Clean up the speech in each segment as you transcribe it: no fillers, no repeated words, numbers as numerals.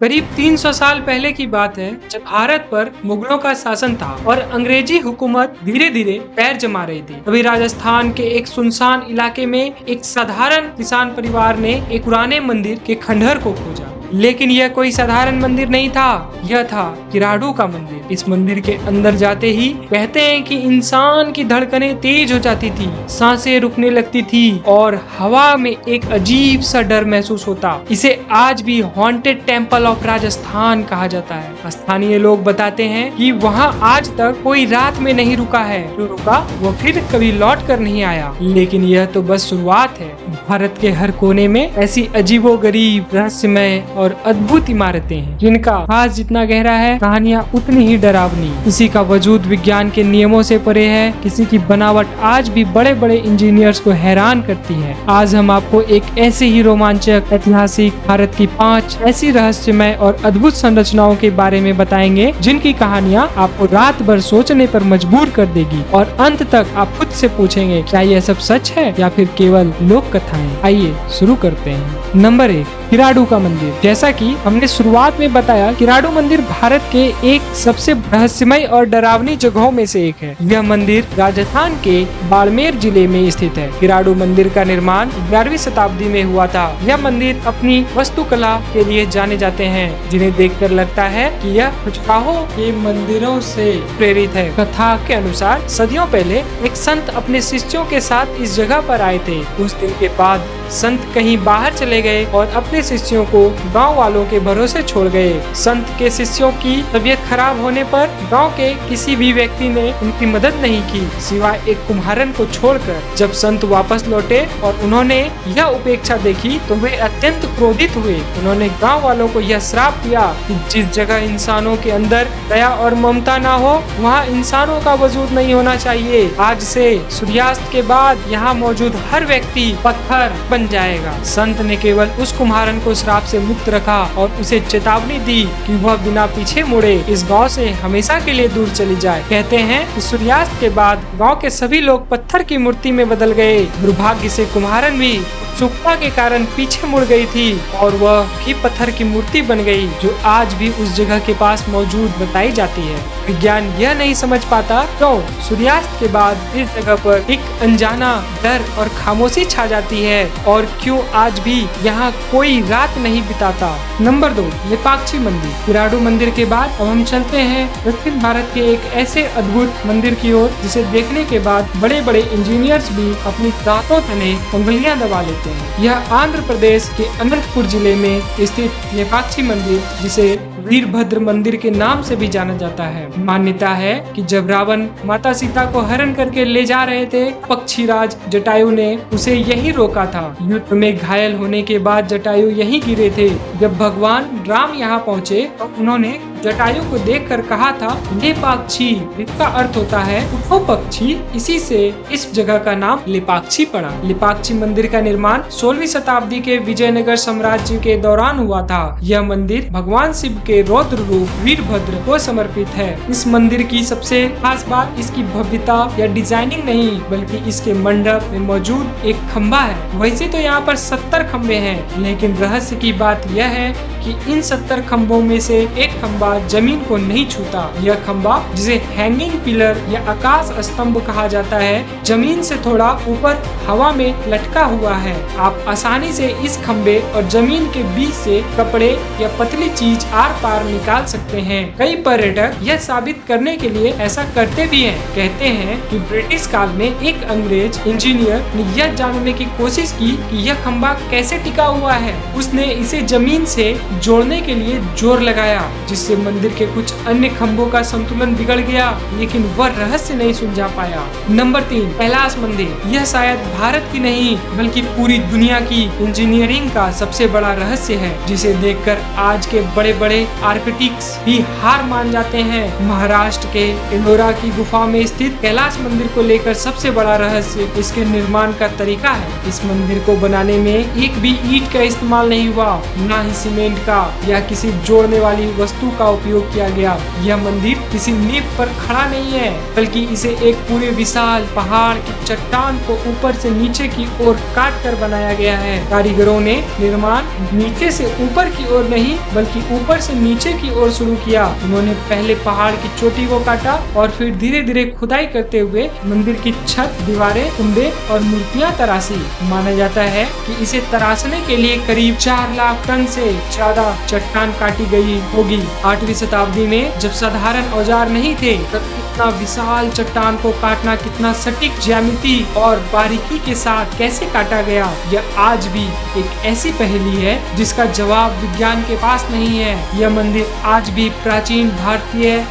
करीब 300 साल पहले की बात है, जब भारत पर मुगलों का शासन था और अंग्रेजी हुकूमत धीरे धीरे पैर जमा रही थी। तभी राजस्थान के एक सुनसान इलाके में एक साधारण किसान परिवार ने एक पुराने मंदिर के खंडहर को खोजा। लेकिन यह कोई साधारण मंदिर नहीं था, यह था किराडू का मंदिर। इस मंदिर के अंदर जाते ही कहते हैं कि इंसान की धड़कनें तेज हो जाती थी, सांसें रुकने लगती थी और हवा में एक अजीब सा डर महसूस होता। इसे आज भी हॉन्टेड टेम्पल ऑफ राजस्थान कहा जाता है। स्थानीय लोग बताते हैं कि वहाँ आज तक कोई रात में नहीं रुका है, जो रुका वो फिर कभी लौट कर नहीं आया। लेकिन यह तो बस शुरुआत है। भारत के हर कोने में ऐसी अजीबोगरीब, रहस्यमय और अद्भुत इमारतें हैं, जिनका आज जितना गहरा है, कहानियाँ उतनी ही डरावनी। किसी का वजूद विज्ञान के नियमों से परे है, किसी की बनावट आज भी बड़े बड़े इंजीनियर्स को हैरान करती है। आज हम आपको एक ऐसे ही रोमांचक, ऐतिहासिक भारत की 5 ऐसी रहस्यमय और अद्भुत संरचनाओं के बारे में बताएंगे, जिनकी कहानियाँ आपको रात भर सोचने पर मजबूर कर देगी और अंत तक आप खुद से पूछेंगे, क्या यह सब सच है या फिर केवल लोक कथाएं। आइए शुरू करते हैं। नंबर 1, किराडू का मंदिर। जैसा कि हमने शुरुआत में बताया, किराडू मंदिर भारत के एक सबसे रहस्यमय और डरावनी जगहों में से एक है। यह मंदिर राजस्थान के बाड़मेर जिले में स्थित है। किराडू मंदिर का निर्माण 11वीं शताब्दी में हुआ था। यह मंदिर अपनी वास्तुकला के लिए जाने जाते हैं, जिन्हें देखकर लगता है कि यह खजुराहो के मंदिरों से प्रेरित है। कथा के अनुसार सदियों पहले एक संत अपने शिष्यों के साथ इस जगह पर आए थे। कुछ दिन के बाद संत कहीं बाहर चले गए और अपने शिष्यों को गांव वालों के भरोसे छोड़ गए। संत के शिष्यों की तबीयत खराब होने पर गांव के किसी भी व्यक्ति ने उनकी मदद नहीं की, सिवाय एक कुम्हारन को छोड़कर। जब संत वापस लौटे और उन्होंने यह उपेक्षा देखी तो वे अत्यंत क्रोधित हुए। उन्होंने गांव वालों को यह श्राप दिया कि जिस जगह इंसानों के अंदर दया और ममता ना हो, वहाँ इंसानों का वजूद नहीं होना चाहिए। आज से सूर्यास्त के बाद यहाँ मौजूद हर व्यक्ति पत्थर बन जाएगा। संत ने केवल उस कुम्हारन को श्राप से मुक्त रखा और उसे चेतावनी दी कि वह बिना पीछे मुड़े इस गांव से हमेशा के लिए दूर चली जाए। कहते हैं कि सूर्यास्त के बाद गांव के सभी लोग पत्थर की मूर्ति में बदल गए। दुर्भाग्य से कुम्हारन भी उत्सुकता के कारण पीछे मुड़ गई थी और वह भी पत्थर की मूर्ति बन गई, जो आज भी उस जगह के पास मौजूद बताई जाती है। विज्ञान यह नहीं समझ पाता क्यों सूर्यास्त के बाद इस जगह पर एक अनजाना डर और खामोशी छा जाती है और क्यों आज भी यहाँ कोई रात नहीं बिताता। नंबर 2, लेपाक्षी मंदिर। किराडू मंदिर के बाद अब हम चलते हैं दक्षिण भारत के एक ऐसे अद्भुत मंदिर की ओर, जिसे देखने के बाद बड़े बड़े इंजीनियर्स भी अपनी दांतों तले उंगलियां दबा लेते हैं। यह आंध्र प्रदेश के अनंतपुर जिले में स्थित लेपाक्षी मंदिर, जिसे वीरभद्र मंदिर के नाम से भी जाना जाता है। मान्यता है कि जब रावण माता सीता को हरण करके ले जा रहे थे, पक्षीराज जटायु ने उसे यही रोका था। युद्ध में घायल होने के बाद जटायु यहीं गिरे थे। जब भगवान राम यहाँ पहुँचे तो उन्होंने जटायु को देखकर कहा था, लेपाक्षी, इसका अर्थ होता है उठो पक्षी। इसी से इस जगह का नाम लेपाक्षी पड़ा। लेपाक्षी मंदिर का निर्माण 16वीं शताब्दी के विजयनगर साम्राज्य के दौरान हुआ था। यह मंदिर भगवान शिव के रौद्र रूप वीरभद्र को समर्पित है। इस मंदिर की सबसे खास बात इसकी भव्यता या डिजाइनिंग नहीं, बल्कि इसके मंडप में मौजूद एक खम्बा है। वैसे तो यहाँ पर 70 खम्बे हैं, लेकिन रहस्य की बात यह है कि इन 70 खम्बों में से एक खम्बा जमीन को नहीं छूता। यह खम्बा, जिसे हैंगिंग पिलर या आकाश स्तंभ कहा जाता है, जमीन से थोड़ा ऊपर हवा में लटका हुआ है। आप आसानी से इस खम्बे और जमीन के बीच से कपड़े या पतली चीज आर पार निकाल सकते हैं। कई पर्यटक यह साबित करने के लिए ऐसा करते भी हैं। कहते हैं कि ब्रिटिश काल में एक अंग्रेज इंजीनियर ने यह जानने की कोशिश की कि यह खम्बा कैसे टिका हुआ है। उसने इसे जमीन से जोड़ने के लिए जोर लगाया, जिससे मंदिर के कुछ अन्य खम्भों का संतुलन बिगड़ गया, लेकिन वह रहस्य नहीं सुलझा पाया। नंबर 3, कैलाश मंदिर। यह शायद भारत की नहीं बल्कि पूरी दुनिया की इंजीनियरिंग का सबसे बड़ा रहस्य है, जिसे देखकर आज के बड़े बड़े आर्किटेक्ट्स भी हार मान जाते हैं। महाराष्ट्र के एलोरा की गुफा में स्थित कैलाश मंदिर को लेकर सबसे बड़ा रहस्य इसके निर्माण का तरीका है। इस मंदिर को बनाने में एक भी ईंट का इस्तेमाल नहीं हुआ, न ही सीमेंट ईंट का या किसी जोड़ने वाली वस्तु का उपयोग किया गया। यह मंदिर किसी नींव पर खड़ा नहीं है, बल्कि इसे एक पूरे विशाल पहाड़ की चट्टान को ऊपर से नीचे की ओर काट कर बनाया गया है। कारीगरों ने निर्माण नीचे से ऊपर की ओर नहीं, बल्कि ऊपर से नीचे की ओर शुरू किया। उन्होंने पहले पहाड़ की चोटी को काटा और फिर धीरे धीरे खुदाई करते हुए मंदिर की छत, दीवारें, कुंडे और मूर्तियां तराशी। माना जाता है कि इसे तराशने के लिए करीब 4 लाख टन से ज्यादा चट्टान काटी गई होगी। 8वीं शताब्दी में जब साधारण औजार नहीं थे, तब इतना विशाल चट्टान को काटना कितना सटीक ज्यामिति और बारीकी के साथ कैसे काटा गया, यह आज भी एक ऐसी पहेली है जिसका जवाब विज्ञान के पास नहीं है। यह मंदिर आज भी प्राचीन भारतीय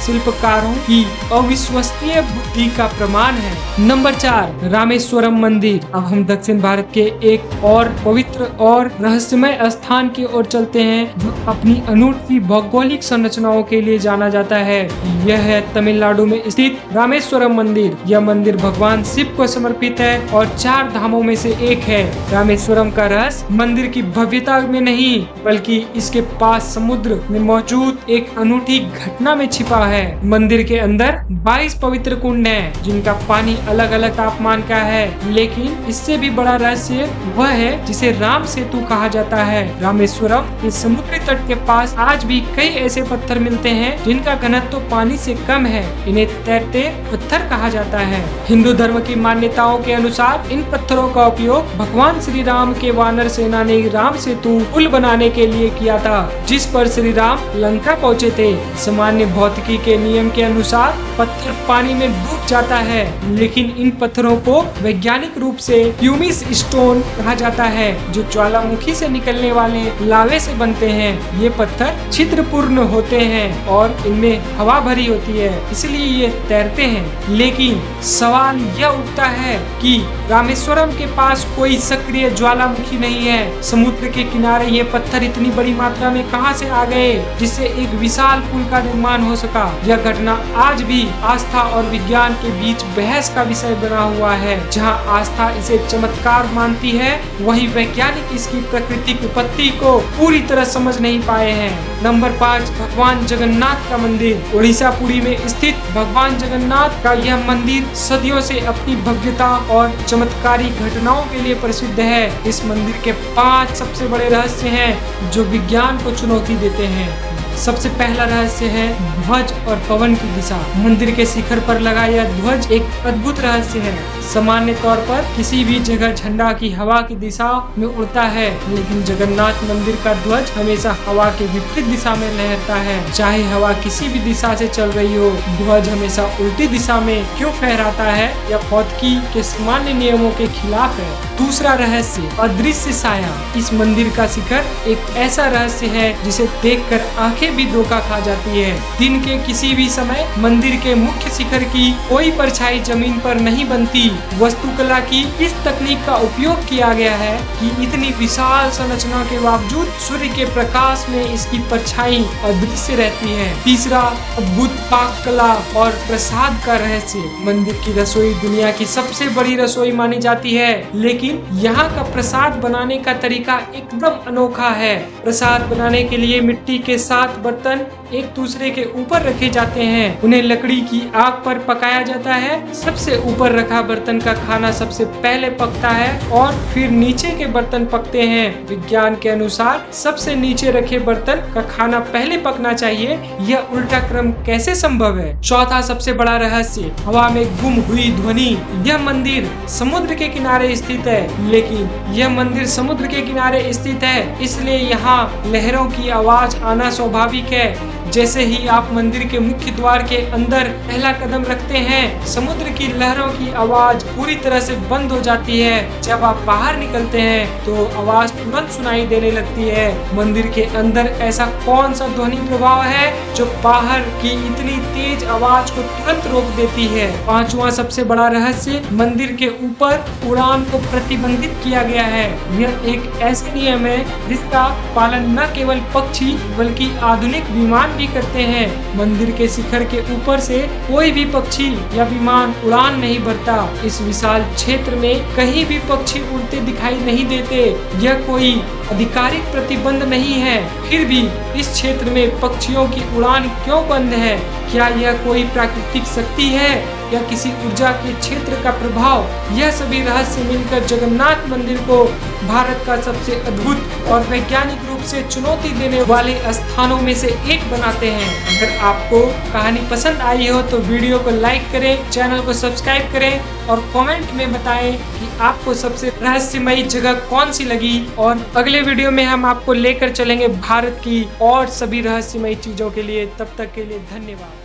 शिल्पकारों की अविश्वसनीय बुद्धि का प्रमाण है। नंबर 4, रामेश्वरम मंदिर। अब हम दक्षिण भारत के एक और पवित्र और रहस्यमय स्थान की ओर चलते हैं, जो अपनी अनूठी भौगोलिक संरचनाओं के लिए जाना जाता है। यह है तमिलनाडु में स्थित रामेश्वरम मंदिर। यह मंदिर भगवान शिव को समर्पित है और 4 धामों में से एक है। रामेश्वरम का रहस्य मंदिर की भव्यता में नहीं, बल्कि इसके पास समुद्र में मौजूद एक अनूठी घटना में छिपा है। मंदिर के अंदर 22 पवित्र कुंड हैं, जिनका पानी अलग अलग तापमान का है। लेकिन इससे भी बड़ा रहस्य वह है जिसे राम सेतु कहा जाता है। रामेश्वरम के समुद्री तट के पास आज भी कई ऐसे पत्थर मिलते हैं जिनका घनत्व तो पानी से कम है। इन्हें तैरते पत्थर कहा जाता है। हिंदू धर्म की मान्यताओं के अनुसार इन पत्थरों का उपयोग भगवान श्री राम के वानर सेना ने राम सेतु पुल बनाने के लिए किया था, जिस पर श्री राम लंका पहुँचे थे। सामान्य भौतिकी के नियम के अनुसार पत्थर पानी में डूब जाता है, लेकिन इन पत्थरों को वैज्ञानिक रूप से ह्यूमिस स्टोन कहा जाता है, जो ज्वालामुखी से निकलने वाले लावे से बनते हैं। ये पत्थर छिद्रपूर्ण होते हैं और इनमें हवा भरी होती है, इसलिए ये तैरते हैं। लेकिन सवाल यह उठता है कि रामेश्वरम के पास कोई सक्रिय ज्वालामुखी नहीं है। समुद्र के किनारे ये पत्थर इतनी बड़ी मात्रा में कहां से आ गए, जिससे एक विशाल पुल का निर्माण हो सका। यह घटना आज भी आस्था और विज्ञान के बीच बहस का विषय बना हुआ है। जहां आस्था इसे चमत्कार मानती है, वहीं वैज्ञानिक इसकी प्राकृतिक उत्पत्ति को पूरी तरह समझ नहीं पाए हैं। नंबर 5, भगवान जगन्नाथ का मंदिर। उड़ीसा पुरी में स्थित भगवान जगन्नाथ का यह मंदिर सदियों से अपनी भव्यता और चमत्कारी घटनाओं के लिए प्रसिद्ध है। इस मंदिर के 5 सबसे बड़े रहस्य हैं जो विज्ञान को चुनौती देते हैं। सबसे पहला रहस्य है ध्वज और पवन की दिशा। मंदिर के शिखर पर लगा यह ध्वज एक अद्भुत रहस्य है। सामान्य तौर पर किसी भी जगह झंडा की हवा की दिशा में उड़ता है, लेकिन जगन्नाथ मंदिर का ध्वज हमेशा हवा के विपरीत दिशा में लहरता है। चाहे हवा किसी भी दिशा से चल रही हो, ध्वज हमेशा उल्टी दिशा में क्यों फहराता है, यह भौतिकी के सामान्य नियमों के खिलाफ है। दूसरा रहस्य, अदृश्य साया। इस मंदिर का शिखर एक ऐसा रहस्य है जिसे देखकर आंखें भी धोखा खा जाती है। दिन के किसी भी समय मंदिर के मुख्य शिखर की कोई परछाई जमीन पर नहीं बनती। वास्तुकला की इस तकनीक का उपयोग किया गया है कि इतनी विशाल संरचना के बावजूद सूर्य के प्रकाश में इसकी परछाई अदृश्य रहती है। तीसरा, अद्भुत पाक कला और प्रसाद का रहस्य। मंदिर की रसोई दुनिया की सबसे बड़ी रसोई मानी जाती है, लेकिन यहाँ का प्रसाद बनाने का तरीका एकदम अनोखा है। प्रसाद बनाने के लिए मिट्टी के 7 बर्तन एक दूसरे के ऊपर रखे जाते हैं। उन्हें लकड़ी की आग पर पकाया जाता है। सबसे ऊपर रखा बर्तन का खाना सबसे पहले पकता है और फिर नीचे के बर्तन पकते हैं। विज्ञान के अनुसार सबसे नीचे रखे बर्तन का खाना पहले पकना चाहिए। यह उल्टा क्रम कैसे संभव है? चौथा सबसे बड़ा रहस्य, हवा में गुम हुई ध्वनि। यह मंदिर समुद्र के किनारे स्थित है, लेकिन यह मंदिर समुद्र के किनारे स्थित है, इसलिए यहाँ लहरों की आवाज आना स्वाभाविक है। जैसे ही आप मंदिर के मुख्य द्वार के अंदर पहला कदम रखते हैं, समुद्र की लहरों की आवाज पूरी तरह से बंद हो जाती है। जब आप बाहर निकलते हैं तो आवाज तुरंत सुनाई देने लगती है। मंदिर के अंदर ऐसा कौन सा ध्वनि प्रभाव है जो बाहर की इतनी तेज आवाज को तुरंत रोक देती है? पांचवा सबसे बड़ा रहस्य, मंदिर के ऊपर उड़ान को प्रतिबंधित किया गया है। यह एक ऐसा नियम है जिसका पालन न केवल पक्षी बल्कि आधुनिक विमान भी करते हैं। मंदिर के शिखर के ऊपर से कोई भी पक्षी या विमान उड़ान नहीं भरता। इस विशाल क्षेत्र में कहीं भी पक्षी उड़ते दिखाई नहीं देते। यह कोई आधिकारिक प्रतिबंध नहीं है, फिर भी इस क्षेत्र में पक्षियों की उड़ान क्यों बंद है? क्या यह कोई प्राकृतिक शक्ति है या किसी ऊर्जा के क्षेत्र का प्रभाव? यह सभी रहस्य मिलकर जगन्नाथ मंदिर को भारत का सबसे अद्भुत और वैज्ञानिक रूप से चुनौती देने वाले स्थानों में से एक बनाते हैं। अगर आपको कहानी पसंद आई हो तो वीडियो को लाइक करें, चैनल को सब्सक्राइब करें और कमेंट में बताएं कि आपको सबसे रहस्यमयी जगह कौन सी लगी। और अगले वीडियो में हम आपको लेकर चलेंगे भारत की और सभी रहस्यमयी चीजों के लिए। तब तक के लिए धन्यवाद।